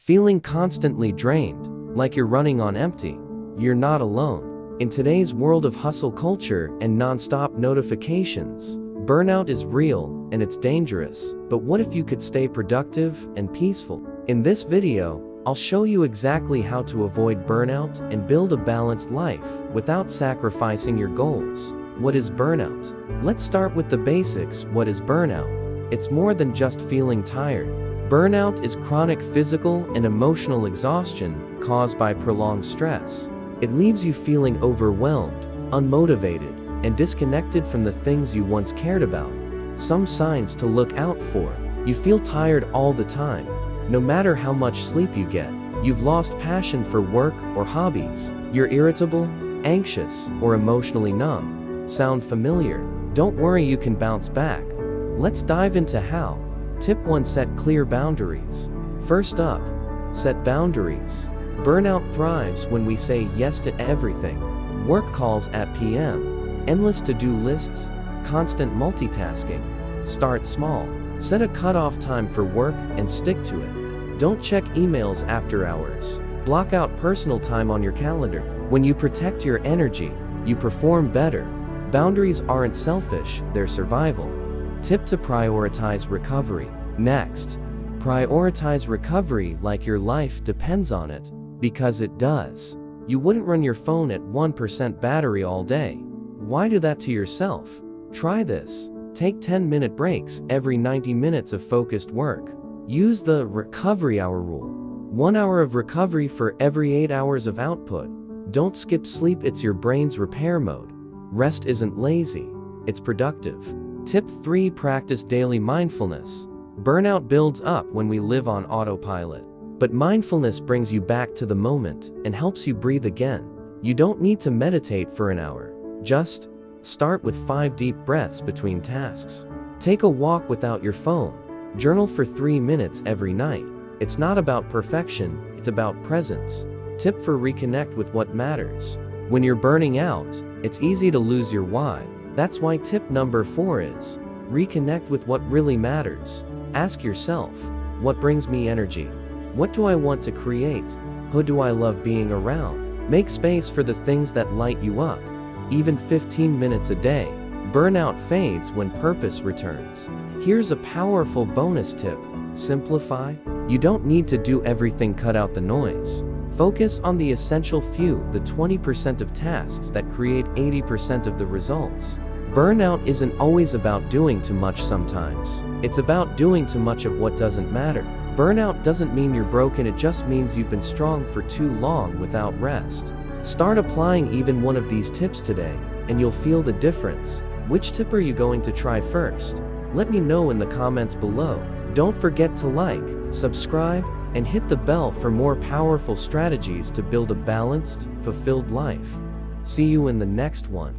Feeling constantly drained, like you're running on empty? You're not alone. In today's world of hustle culture and nonstop notifications, burnout is real and it's dangerous. But what if you could stay productive and peaceful? In this video, I'll show you exactly how to avoid burnout and build a balanced life without sacrificing your goals. What is burnout? Let's start with the basics. What is burnout? It's more than just feeling tired. Burnout is chronic physical and emotional exhaustion caused by prolonged stress. It leaves you feeling overwhelmed, unmotivated, and disconnected from the things you once cared about. Some signs to look out for: you feel tired all the time. No matter how much sleep you get, you've lost passion for work or hobbies. You're irritable, anxious, or emotionally numb. Sound familiar? Don't worry, you can bounce back. Let's dive into how. Tip 1. Set clear boundaries. First up, set boundaries. Burnout thrives when we say yes to everything. Work calls at p.m., endless to-do lists, constant multitasking. Start small. Set a cutoff time for work and stick to it. Don't check emails after hours. Block out personal time on your calendar. When you protect your energy, you perform better. Boundaries aren't selfish, they're survival. Tip 2. Prioritize recovery. Next, prioritize recovery like your life depends on it, because it does. You wouldn't run your phone at 1% battery all day. Why do that to yourself? Try this. Take 10-minute breaks every 90 minutes of focused work. Use the recovery hour rule. 1 hour of recovery for every 8 hours of output. Don't skip sleep, it's your brain's repair mode. Rest isn't lazy, it's productive. Tip 3. Practice daily mindfulness. Burnout builds up when we live on autopilot. But mindfulness brings you back to the moment and helps you breathe again. You don't need to meditate for an hour. Just start with 5 deep breaths between tasks. Take a walk without your phone. Journal for 3 minutes every night. It's not about perfection, it's about presence. Tip 4. Reconnect with what matters. When you're burning out, it's easy to lose your why. That's why tip number 4 is reconnect with what really matters. Ask yourself, what brings me energy? What do I want to create? Who do I love being around? Make space for the things that light you up. Even 15 minutes a day. Burnout fades when purpose returns. Here's a powerful bonus tip. Simplify. You don't need to do everything, cut out the noise. Focus on the essential few, the 20% of tasks that create 80% of the results. Burnout isn't always about doing too much sometimes. It's about doing too much of what doesn't matter. Burnout doesn't mean you're broken, it just means you've been strong for too long without rest. Start applying even one of these tips today, and you'll feel the difference. Which tip are you going to try first? Let me know in the comments below. Don't forget to like, subscribe, and hit the bell for more powerful strategies to build a balanced, fulfilled life. See you in the next one.